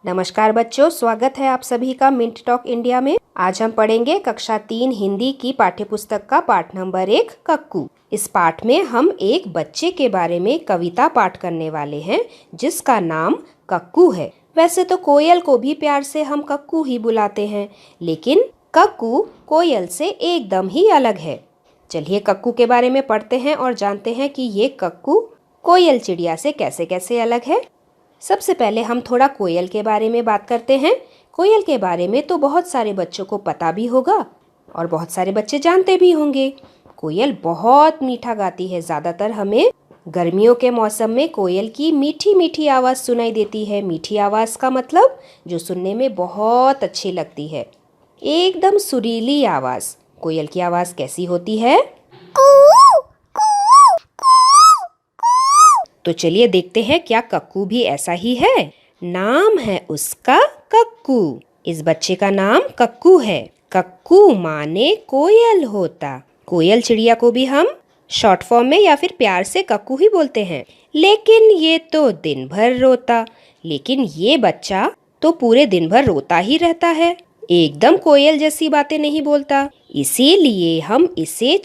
नमस्कार बच्चों, स्वागत है आप सभी का मिंट टॉक इंडिया में। आज हम पढ़ेंगे कक्षा 3 हिंदी की पाठ्यपुस्तक का पाठ नंबर 1 कक्कू। इस पाठ में हम एक बच्चे के बारे में कविता पाठ करने वाले हैं जिसका नाम कक्कू है। वैसे तो कोयल को भी प्यार से हम कक्कू ही बुलाते हैं, लेकिन कक्कू कोयल से एकदम ही अलग है। चलिए कक्कू के बारे में पढ़ते हैं और जानते हैं कि ये कक्कू कोयल चिड़िया से कैसे कैसे अलग है। सबसे पहले हम थोड़ा कोयल के बारे में बात करते हैं। कोयल के बारे में तो बहुत सारे बच्चों को पता भी होगा और बहुत सारे बच्चे जानते भी होंगे। कोयल बहुत मीठा गाती है। ज़्यादातर हमें गर्मियों के मौसम में कोयल की मीठी मीठी आवाज़ सुनाई देती है। मीठी आवाज़ का मतलब जो सुनने में बहुत अच्छी लगती है, एकदम सुरीली आवाज़। कोयल की आवाज़ कैसी होती है? तो चलिए देखते हैं क्या कक्कू भी ऐसा ही है। नाम है उसका कक्कू। इस बच्चे का नाम कक्कू है। कक्कू माने कोयल होता। कोयल चिड़िया को भी हम शॉर्ट फॉर्म में या फिर प्यार से कक्कू ही बोलते हैं। लेकिन ये तो दिन भर रोता। लेकिन ये बच्चा तो पूरे दिन भर रोता ही रहता है, एकदम कोयल जैसी बातें नहीं बोलता। इसीलिए हम इसे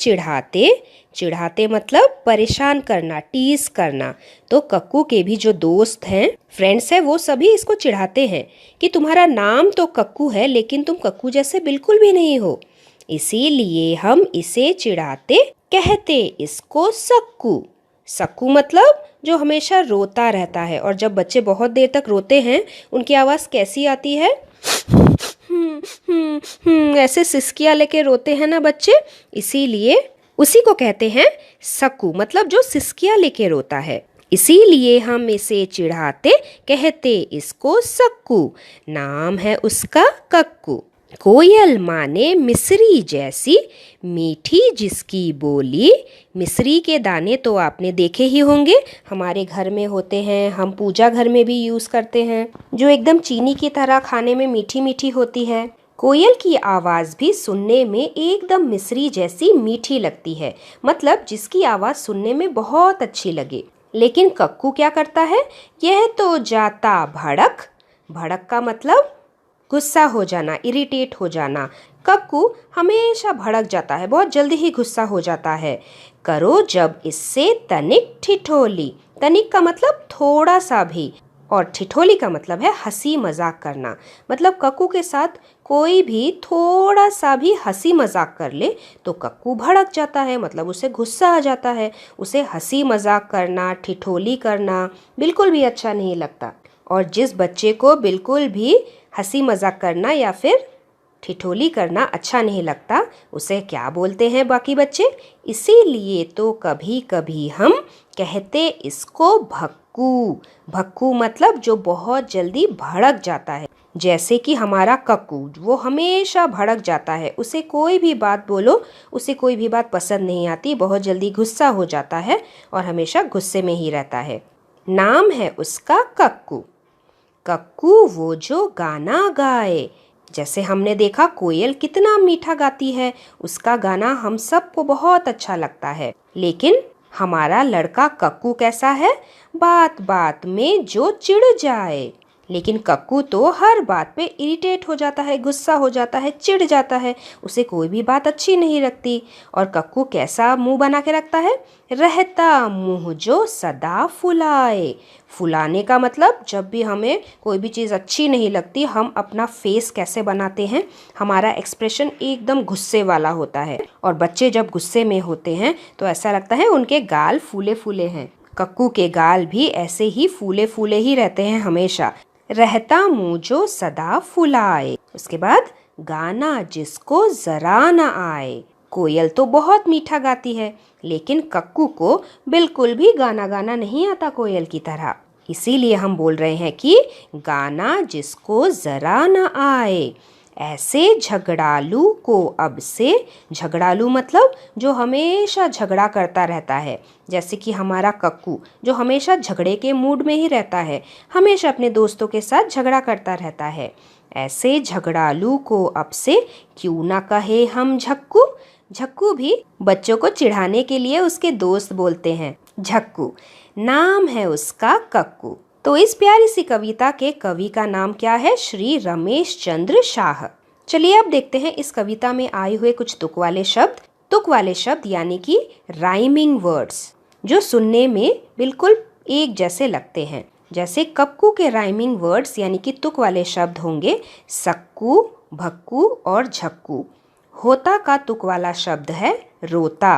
चिढ़ाते मतलब परेशान करना, टीज करना। तो कक्कू के भी जो दोस्त हैं, फ्रेंड्स हैं, वो सभी इसको चिढ़ाते हैं कि तुम्हारा नाम तो कक्कू है लेकिन तुम कक्कू जैसे बिल्कुल भी नहीं हो। इसीलिए हम इसे चिढ़ाते कहते इसको सक्कू। सक्कू मतलब जो हमेशा रोता रहता है। और जब बच्चे बहुत देर तक रोते हैं, उनकी आवाज़ कैसी आती है? ऐसे सिसकियाँ लेके रोते हैं ना बच्चे, इसीलिए उसी को कहते हैं सक्कू, मतलब जो सिसकियाँ लेके रोता है। इसीलिए हम इसे चिढ़ाते कहते इसको सक्कू। नाम है उसका कक्कू। कोयल माने मिस्री जैसी, मीठी जिसकी बोली। मिस्री के दाने तो आपने देखे ही होंगे, हमारे घर में होते हैं, हम पूजा घर में भी यूज़ करते हैं, जो एकदम चीनी की तरह खाने में मीठी मीठी होती है। कोयल की आवाज़ भी सुनने में एकदम मिस्री जैसी मीठी लगती है, मतलब जिसकी आवाज़ सुनने में बहुत अच्छी लगे। लेकिन कक्कू क्या करता है? यह तो जाता भड़क। भड़क का मतलब गुस्सा हो जाना, इरिटेट हो जाना। कक्कू हमेशा भड़क जाता है, बहुत जल्दी ही गुस्सा हो जाता है। करो जब इससे तनिक ठिठोली। तनिक का मतलब थोड़ा सा भी, और ठिठोली का मतलब है हंसी मजाक करना। मतलब कक्कू के साथ कोई भी थोड़ा सा भी हंसी मजाक कर ले तो कक्कू भड़क जाता है, मतलब उसे गुस्सा आ जाता है। उसे हंसी मजाक करना, ठिठोली करना बिल्कुल भी अच्छा नहीं लगता। और जिस बच्चे को बिल्कुल भी हंसी मजाक करना या फिर ठिठोली करना अच्छा नहीं लगता, उसे क्या बोलते हैं बाकी बच्चे? इसीलिए तो कभी कभी हम कहते इसको भक्कू। भक्कू मतलब जो बहुत जल्दी भड़क जाता है। जैसे कि हमारा कक्कू, वो हमेशा भड़क जाता है। उसे कोई भी बात बोलो, उसे कोई भी बात पसंद नहीं आती, बहुत जल्दी गुस्सा हो जाता है और हमेशा गुस्से में ही रहता है। नाम है उसका कक्कू। कक्कू वो जो गाना गाए। जैसे हमने देखा कोयल कितना मीठा गाती है, उसका गाना हम सबको बहुत अच्छा लगता है। लेकिन हमारा लड़का कक्कू कैसा है? बात बात में जो चिढ़ जाए। लेकिन कक्कू तो हर बात पे इरिटेट हो जाता है, गुस्सा हो जाता है, चिढ़ जाता है, उसे कोई भी बात अच्छी नहीं लगती। और कक्कू कैसा मुंह बना के रखता है? रहता मुंह जो सदा फुलाए। फुलाने का मतलब जब भी हमें कोई भी चीज़ अच्छी नहीं लगती, हम अपना फेस कैसे बनाते हैं? हमारा एक्सप्रेशन एकदम गुस्से वाला होता है। और बच्चे जब गुस्से में होते हैं तो ऐसा लगता है उनके गाल फूले फूले हैं। कक्कू के गाल भी ऐसे ही फूले फूले ही रहते हैं हमेशा। रहता मुँह जो सदा फुलाए। उसके बाद गाना जिसको जरा न आए। कोयल तो बहुत मीठा गाती है, लेकिन कक्कू को बिल्कुल भी गाना गाना नहीं आता कोयल की तरह। इसीलिए हम बोल रहे हैं कि गाना जिसको जरा न आए। ऐसे झगड़ालू को अब से, झगड़ालू मतलब जो हमेशा झगड़ा करता रहता है। जैसे कि हमारा कक्कू जो हमेशा झगड़े के मूड में ही रहता है, हमेशा अपने दोस्तों के साथ झगड़ा करता रहता है। ऐसे झगड़ालू को अब से क्यों ना कहे हम झक्कू। झक्कू भी बच्चों को चिढ़ाने के लिए उसके दोस्त बोलते हैं झक्कू। नाम है उसका कक्कू। तो इस प्यारी सी कविता के कवि का नाम क्या है? श्री रमेश चंद्र शाह। चलिए अब देखते हैं इस कविता में आए हुए कुछ तुक वाले शब्द। तुक वाले शब्द यानी कि राइमिंग वर्ड्स, जो सुनने में बिल्कुल एक जैसे लगते हैं। जैसे कक्कू के राइमिंग वर्ड्स यानी कि तुक वाले शब्द होंगे सक्कू, भक्कू और झक्कू। होता का तुक वाला शब्द है रोता।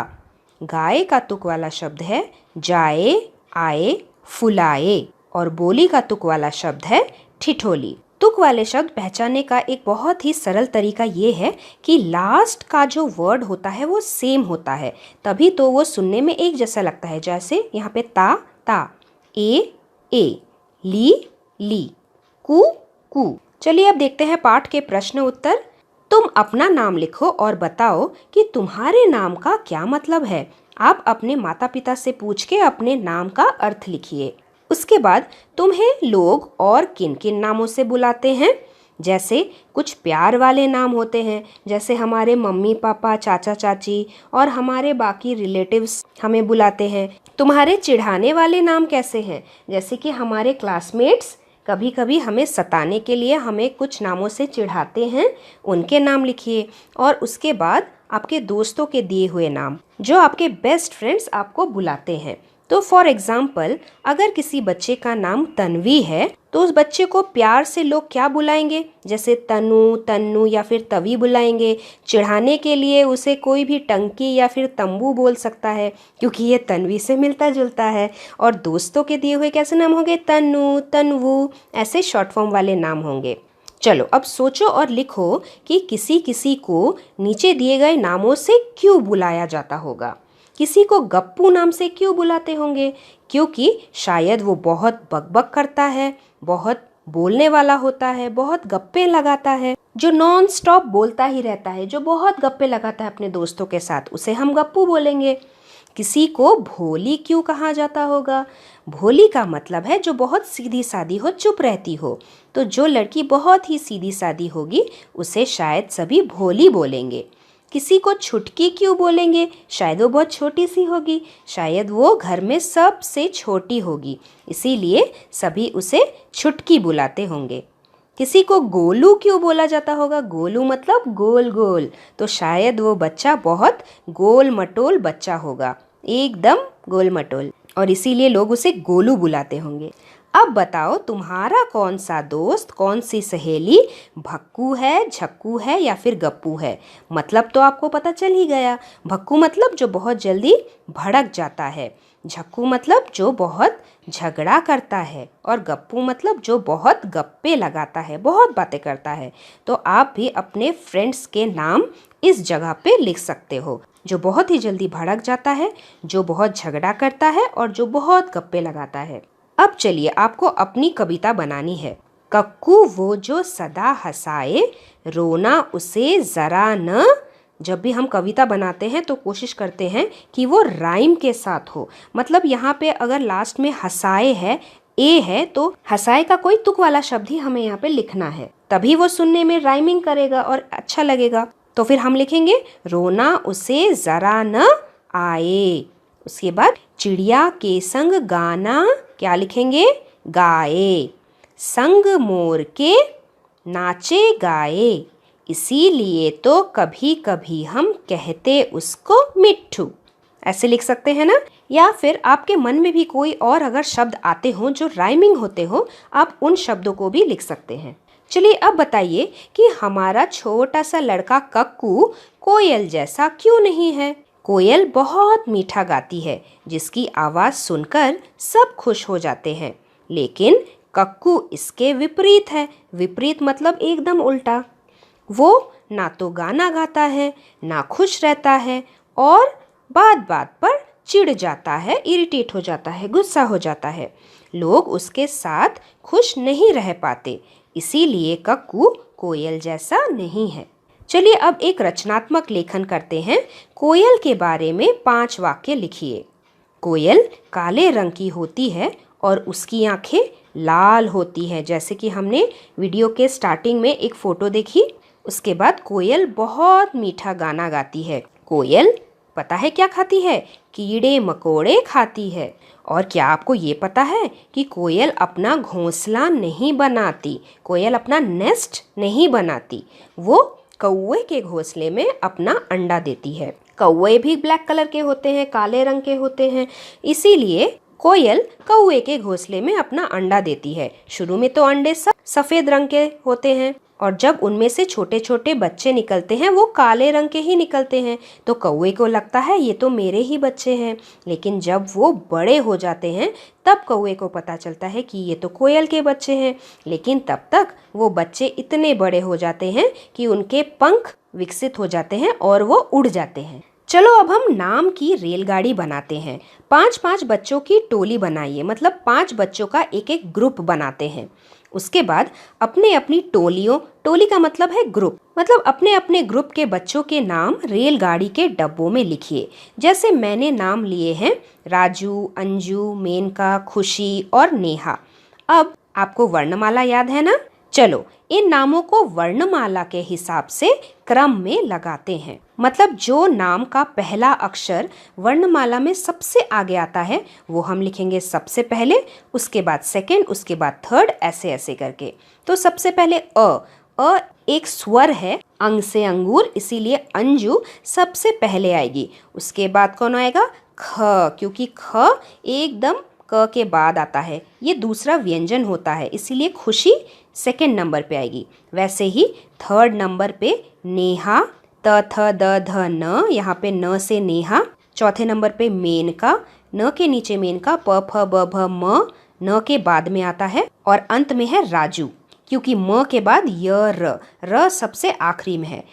गाय का तुक वाला शब्द है जाए, आए, फुलाए। और बोली का तुक वाला शब्द है ठिठोली। तुक वाले शब्द पहचानने का एक बहुत ही सरल तरीका ये है कि लास्ट का जो वर्ड होता है वो सेम होता है, तभी तो वो सुनने में एक जैसा लगता है। जैसे यहाँ पे ता ता, ए ली ली, कू कू। चलिए अब देखते हैं पाठ के प्रश्न उत्तर। तुम अपना नाम लिखो और बताओ कि तुम्हारे नाम का क्या मतलब है। आप अपने माता पिता से पूछ के अपने नाम का अर्थ लिखिए। उसके बाद तुम्हें लोग और किन किन नामों से बुलाते हैं। जैसे कुछ प्यार वाले नाम होते हैं, जैसे हमारे मम्मी पापा, चाचा चाची और हमारे बाकी रिलेटिव्स हमें बुलाते हैं। तुम्हारे चिढ़ाने वाले नाम कैसे हैं? जैसे कि हमारे क्लासमेट्स कभी कभी हमें सताने के लिए हमें कुछ नामों से चिढ़ाते हैं, उनके नाम लिखिए। और उसके बाद आपके दोस्तों के दिए हुए नाम, जो आपके बेस्ट फ्रेंड्स आपको बुलाते हैं। तो फॉर एग्जाम्पल, अगर किसी बच्चे का नाम तन्वी है तो उस बच्चे को प्यार से लोग क्या बुलाएंगे? जैसे तनु, तन्नू या फिर तवी बुलाएंगे। चिढ़ाने के लिए उसे कोई भी टंकी या फिर तंबू बोल सकता है, क्योंकि ये तन्वी से मिलता जुलता है। और दोस्तों के दिए हुए कैसे नाम होंगे? तन्नू, तन्वू, ऐसे शॉर्ट फॉर्म वाले नाम होंगे। चलो अब सोचो और लिखो कि किसी किसी को नीचे दिए गए नामों से क्यों बुलाया जाता होगा। किसी को गप्पू नाम से क्यों बुलाते होंगे? क्योंकि शायद वो बहुत बकबक करता है, बहुत बोलने वाला होता है, बहुत गप्पे लगाता है, जो नॉन स्टॉप बोलता ही रहता है, जो बहुत गप्पे लगाता है अपने दोस्तों के साथ, उसे हम गप्पू बोलेंगे। किसी को भोली क्यों कहा जाता होगा? भोली का मतलब है जो बहुत सीधी सादी हो, चुप रहती हो। तो जो लड़की बहुत ही सीधी सादी होगी उसे शायद सभी भोली बोलेंगे। किसी को छुटकी क्यों बोलेंगे? शायद वो बहुत छोटी सी होगी, शायद वो घर में सबसे छोटी होगी, इसीलिए सभी उसे छुटकी बुलाते होंगे। किसी को गोलू क्यों बोला जाता होगा? गोलू मतलब गोल गोल, तो शायद वो बच्चा बहुत गोल मटोल बच्चा होगा, एकदम गोल मटोल, और इसीलिए लोग उसे गोलू बुलाते होंगे। अब बताओ तुम्हारा कौन सा दोस्त, कौन सी सहेली भक्कू है, झक्कू है या फिर गप्पू है? मतलब तो आपको पता चल ही गया। भक्कू मतलब जो बहुत जल्दी भड़क जाता है, झक्कू मतलब जो बहुत झगड़ा करता है, और गप्पू मतलब जो बहुत गप्पे लगाता है, बहुत बातें करता है। तो आप भी अपने फ्रेंड्स के नाम इस जगह पे लिख सकते हो, जो बहुत ही जल्दी भड़क जाता है, जो बहुत झगड़ा करता है और जो बहुत गप्पे लगाता है। अब चलिए आपको अपनी कविता बनानी है। कक्कू वो जो सदा हंसाए, रोना उसे जरा न। जब भी हम कविता बनाते हैं तो कोशिश करते हैं कि वो राइम के साथ हो। मतलब यहाँ पे अगर लास्ट में हंसाए है, ए है, तो हंसाए का कोई तुक वाला शब्द ही हमें यहाँ पे लिखना है, तभी वो सुनने में राइमिंग करेगा और अच्छा लगेगा। तो फिर हम लिखेंगे रोना उसे जरा न आए। उसके बाद चिड़िया के संग गाना, क्या लिखेंगे? गाए। संग मोर के नाचे गाए, इसीलिए तो कभी कभी हम कहते उसको मिट्ठू। ऐसे लिख सकते हैं ना। या फिर आपके मन में भी कोई और अगर शब्द आते हो जो राइमिंग होते हो, आप उन शब्दों को भी लिख सकते हैं। चलिए अब बताइए कि हमारा छोटा सा लड़का कक्कू कोयल जैसा क्यों नहीं है? कोयल बहुत मीठा गाती है, जिसकी आवाज़ सुनकर सब खुश हो जाते हैं, लेकिन कक्कू इसके विपरीत है। विपरीत मतलब एकदम उल्टा। वो ना तो गाना गाता है, ना खुश रहता है, और बात बात पर चिढ़ जाता है, इरिटेट हो जाता है, गुस्सा हो जाता है। लोग उसके साथ खुश नहीं रह पाते, इसीलिए कक्कू कोयल जैसा नहीं है। चलिए अब एक रचनात्मक लेखन करते हैं। कोयल के बारे में 5 वाक्य लिखिए। कोयल काले रंग की होती है और उसकी आंखें लाल होती है, जैसे कि हमने वीडियो के स्टार्टिंग में एक फ़ोटो देखी। उसके बाद कोयल बहुत मीठा गाना गाती है। कोयल पता है क्या खाती है? कीड़े मकोड़े खाती है। और क्या आपको ये पता है कि कोयल अपना घोंसला नहीं बनाती, कोयल अपना नेस्ट नहीं बनाती, वो कौवे के घोंसले में अपना अंडा देती है। कौवे भी ब्लैक कलर के होते हैं, काले रंग के होते हैं, इसीलिए कोयल कौवे के घोंसले में अपना अंडा देती है। शुरू में तो अंडे सब सफेद रंग के होते हैं और जब उनमें से छोटे छोटे बच्चे निकलते हैं वो काले रंग के ही निकलते हैं, तो कौवे को लगता है ये तो मेरे ही बच्चे हैं। लेकिन जब वो बड़े हो जाते हैं तब कौवे को पता चलता है कि ये तो कोयल के बच्चे हैं। लेकिन तब तक वो बच्चे इतने बड़े हो जाते हैं कि उनके पंख विकसित हो जाते हैं और वो उड़ जाते हैं। चलो अब हम नाम की रेलगाड़ी बनाते हैं। 5-5 बच्चों की टोली बनाइए, मतलब 5 बच्चों का एक एक ग्रुप बनाते हैं। उसके बाद अपने अपनी टोलियों, टोली का मतलब है ग्रुप, मतलब अपने अपने ग्रुप के बच्चों के नाम रेलगाड़ी के डब्बों में लिखिए। जैसे मैंने नाम लिए हैं राजू, अंजू, मेनका, खुशी और नेहा। अब आपको वर्णमाला याद है ना? चलो इन नामों को वर्णमाला के हिसाब से क्रम में लगाते हैं। मतलब जो नाम का पहला अक्षर वर्णमाला में सबसे आगे आता है वो हम लिखेंगे सबसे पहले, उसके बाद सेकंड, उसके बाद थर्ड, ऐसे ऐसे करके। तो सबसे पहले अ एक स्वर है, अंग से अंगूर, इसीलिए अंजू सबसे पहले आएगी। उसके बाद कौन आएगा? ख, क्योंकि ख एकदम क के बाद आता है, ये दूसरा व्यंजन होता है, इसीलिए खुशी सेकंड नंबर पे आएगी। वैसे ही थर्ड नंबर पे नेहा, त थ द ध न, यहाँ पे न से नेहा। चौथे नंबर पे मेनका, न के नीचे मेनका, प फ ब भ म, न के बाद में आता है। और अंत में है राजू, क्योंकि म के बाद य र सबसे आखिरी में है।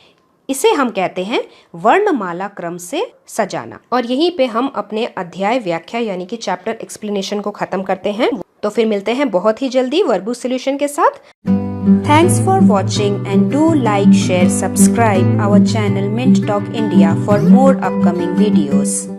इसे हम कहते हैं वर्णमाला क्रम से सजाना। और यहीं पे हम अपने अध्याय व्याख्या यानी कि चैप्टर एक्सप्लेनेशन को खत्म करते हैं। तो फिर मिलते हैं बहुत ही जल्दी वर्बू सॉल्यूशन के साथ। Thanks for watching and do like, share, subscribe our channel Mint Talk India for more upcoming videos.